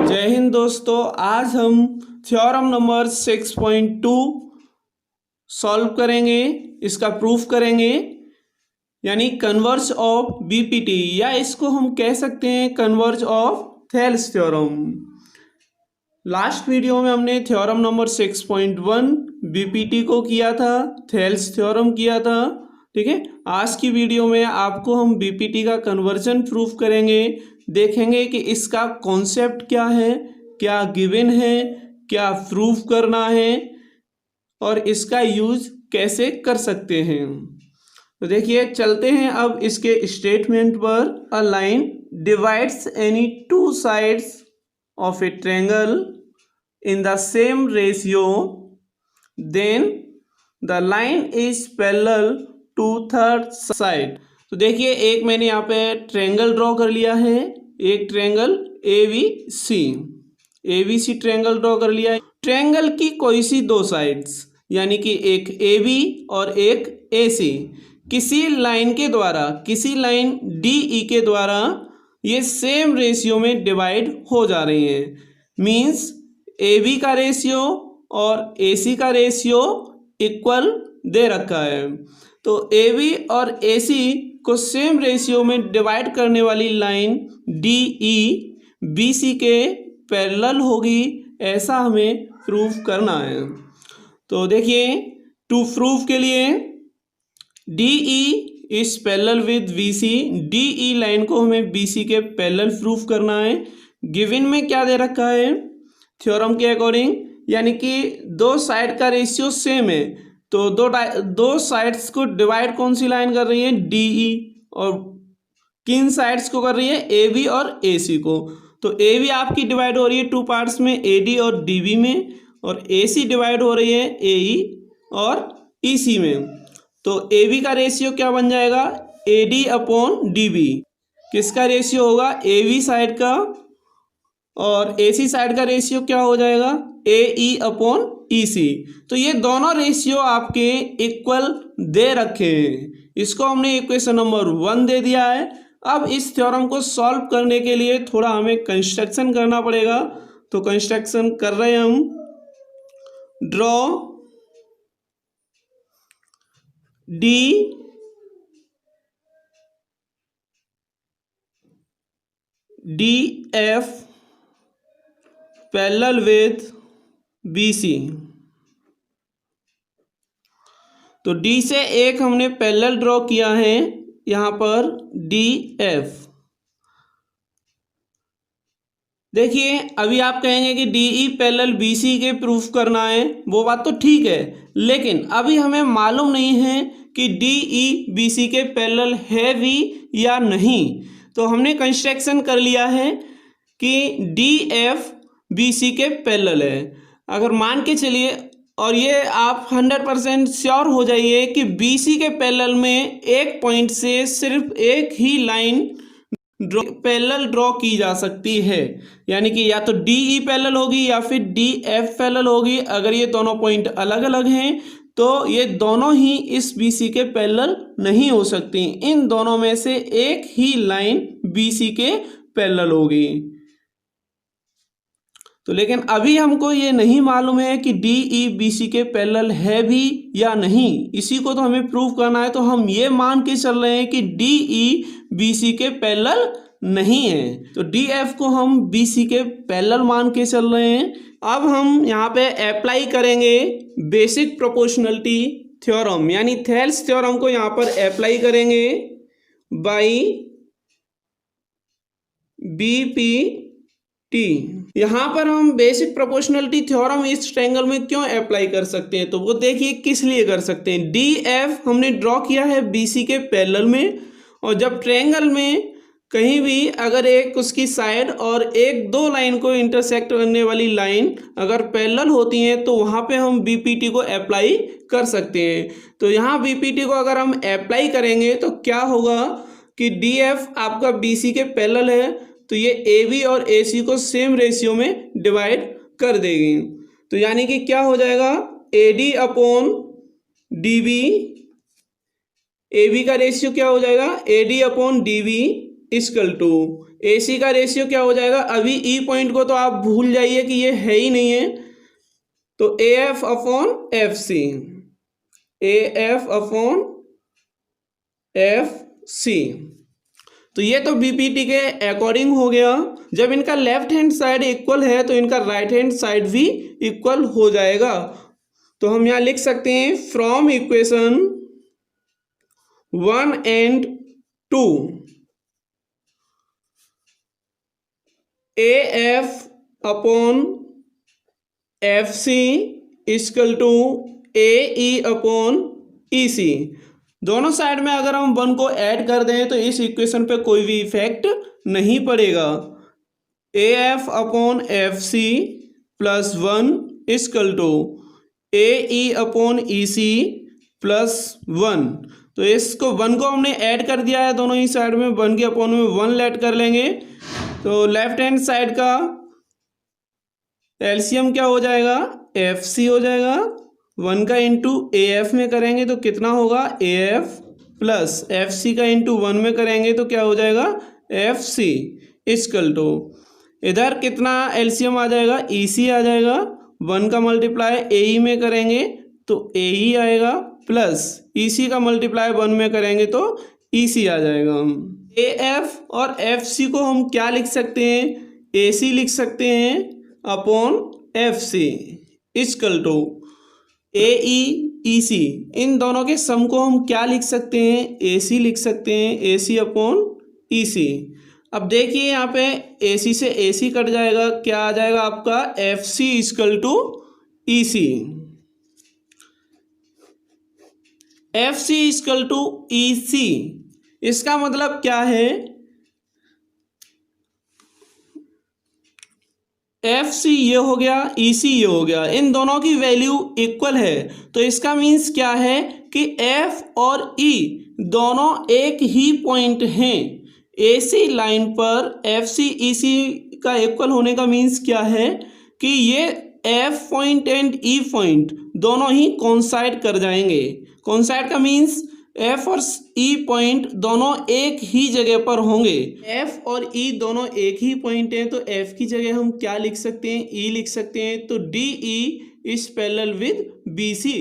जय हिंद दोस्तों, आज हम थ्योरम नंबर 6.2 सॉल्व करेंगे, इसका प्रूफ करेंगे, यानी कन्वर्ज ऑफ बीपीटी, या इसको हम कह सकते हैं converse of Thales theorem. Last video में हमने थ्योरम नंबर 6.1 बीपीटी को किया था, थेल्स थ्योरम किया था। ठीक है, आज की वीडियो में आपको हम बीपीटी का कन्वर्जन प्रूफ करेंगे, देखेंगे कि इसका कॉन्सेप्ट क्या है, क्या गिवन है, क्या प्रूफ करना है और इसका यूज कैसे कर सकते हैं। तो देखिए, चलते हैं अब इसके स्टेटमेंट पर। A line divides any two sides of a triangle in the same ratio, then the line is parallel to third side। तो देखिए, एक मैंने यहाँ पे ट्रायंगल ड्रॉ कर लिया है, एक ट्रायंगल एबीसी ट्रायंगल ड्रॉ कर लिया है। ट्रायंगल की कोई सी दो साइड्स, यानी कि एक AB और एक AC, किसी लाइन के द्वारा, किसी लाइन DE के द्वारा ये सेम रेशियो में डिवाइड हो जा रही हैं। मीन्स AB का रेशियो और AC का रेशियो इक्वल दे रखा है। तो AB और AC को सेम रेशियो में डिवाइड करने वाली लाइन DE BC के पैरेलल होगी, ऐसा हमें प्रूफ करना है। तो देखिए, टू प्रूफ के लिए DE इस parallel with BC, DE line को हमें BC के पैरेलल प्रूफ करना है। गिवन में क्या दे रखा है थ्योरम के अकॉर्डिंग, यानी कि दो साइड का रेशियो सेम है, तो दो साइड्स को डिवाइड कौन सी लाइन कर रही है, DE, और किन साइड्स को कर रही है, AB और AC को। तो AB आपकी डिवाइड हो रही है टू पार्ट्स में, AD और DB में, और AC डिवाइड हो रही है AE और EC में। तो AB का रेशियो क्या बन जाएगा, AD अपॉन DB। किसका रेशियो होगा, AB साइड का, और AC साइड का रेशियो क्या हो जाएगा, AE अपॉन EC। तो ये दोनों रेशियो आपके इक्वल दे रखे हैं, इसको हमने इक्वेशन नंबर 1 दे दिया है। अब इस थ्योरम को सॉल्व करने के लिए थोड़ा हमें कंस्ट्रक्शन करना पड़ेगा, तो कंस्ट्रक्शन कर रहे हैं हम। Draw DF parallel with BC। तो D से एक हमने पैरेलल ड्रॉ किया है यहाँ पर DF। देखिए, अभी आप कहेंगे कि DE पैरेलल BC के प्रूफ करना है, वो बात तो ठीक है, लेकिन अभी हमें मालूम नहीं है कि DE BC के पैरेलल है भी या नहीं। तो हमने कंस्ट्रक्शन कर लिया है कि DF BC के पैरेलल है। अगर मान के चलिए, और ये आप 100% श्योर हो जाइए कि BC के पैरेलल में एक पॉइंट से सिर्फ एक ही लाइन पैरेलल ड्रॉ की जा सकती है, यानी कि या तो DE पैरेलल होगी या फिर DF पैरेलल होगी। अगर ये दोनों पॉइंट अलग अलग हैं तो ये दोनों ही इस BC के पैरेलल नहीं हो सकती, इन दोनों में से एक ही लाइन BC के पैरेलल होगी। तो लेकिन अभी हमको ये नहीं मालूम है कि DE BC के पैरेलल है भी या नहीं, इसी को तो हमें प्रूव करना है। तो हम ये मान के चल रहे हैं कि DE BC के पैरेलल नहीं है, तो DF को हम BC के पैरेलल मान के चल रहे हैं। अब हम यहाँ पे अप्लाई करेंगे बेसिक प्रोपोर्शनलिटी थ्योरम, यानी थेल्स थ्योरम को यहाँ पर अप्लाई करेंगे बाई BPT। यहाँ पर हम बेसिक प्रोपोर्शनलिटी थ्योरम इस ट्रायंगल में क्यों अप्लाई कर सकते हैं, तो वो देखिए किस लिए कर सकते हैं। DF हमने ड्रॉ किया है BC के पैरेलल में, और जब ट्रायंगल में कहीं भी अगर एक उसकी साइड और एक दो लाइन को इंटरसेक्ट करने वाली लाइन अगर पैरेलल होती हैं तो वहाँ पे हम BPT को अप्लाई कर सकते हैं। तो यहाँ BPT को अगर हम अप्लाई करेंगे तो क्या होगा कि DF आपका BC के पैरेलल है, तो ये AB और AC को सेम रेशियो में डिवाइड कर देगी। तो यानी कि क्या हो जाएगा, AD upon D B, A B का रेशियो क्या हो जाएगा, A D upon D B equal to A C का रेशियो क्या हो जाएगा, अभी ई पॉइंट को तो आप भूल जाइए कि ये है ही नहीं है, तो A F upon F C, A F upon F C. तो ये तो बीपीटी के अकॉर्डिंग हो गया। जब इनका लेफ्ट हैंड साइड इक्वल है तो इनका राइट हैंड साइड भी इक्वल हो जाएगा। तो हम यहाँ लिख सकते हैं from equation 1 and 2 A F upon F C equal to A E upon E C. दोनों साइड में अगर हम 1 को ऐड कर दें तो इस इक्वेशन पे कोई भी इफेक्ट नहीं पड़ेगा। A F upon F C plus 1 equal to A E upon E C plus 1। तो इसको 1 को हमने ऐड कर दिया है दोनों ही साइड में, 1 के अपॉन में 1 ऐड कर लेंगे तो लेफ्ट हैंड साइड का एलसीएम क्या हो जाएगा, एफ सी हो जाएगा। 1 का इंटू ए एफ में करेंगे तो कितना होगा, A F plus F C का इंटू 1 में करेंगे तो क्या हो जाएगा, एफ सी इक्वल टू इधर कितना एलसीएम आ जाएगा, ई सी आ जाएगा। 1 का मल्टीप्लाई ए ई में करेंगे तो ए ई आएगा प्लस ई सी का मल्टीप्लाई 1 में करेंगे तो ई सी आ जाएगा। ए एफ और एफ सी को हम क्या लिख सकते हैं, ए सी लिख सकते हैं upon F C equal to A E C. इन दोनों के सम को हम क्या लिख सकते हैं, ए सी लिख सकते हैं, ए सी अपॉन ई सी। अब देखिए यहाँ पे ए सी से ए सी कट जाएगा, क्या आ जाएगा आपका, F C equal to E C. F C equal to E C, इसका मतलब क्या है, एफ सी ये हो गया, ई सी ये हो गया, इन दोनों की वैल्यू इक्वल है तो इसका मीन्स क्या है कि एफ और ई दोनों एक ही पॉइंट हैं। ए सी लाइन पर एफ सी ई सी का इक्वल होने का मीन्स क्या है कि ये F point and E point दोनों ही कोइंसाइड कर जाएंगे। कोइंसाइड का मीन्स एफ और ई पॉइंट दोनों एक ही जगह पर होंगे। एफ और ई दोनों एक ही पॉइंट हैं तो एफ की जगह हम क्या लिख सकते हैं, ई लिख सकते हैं। तो D E is parallel with B C,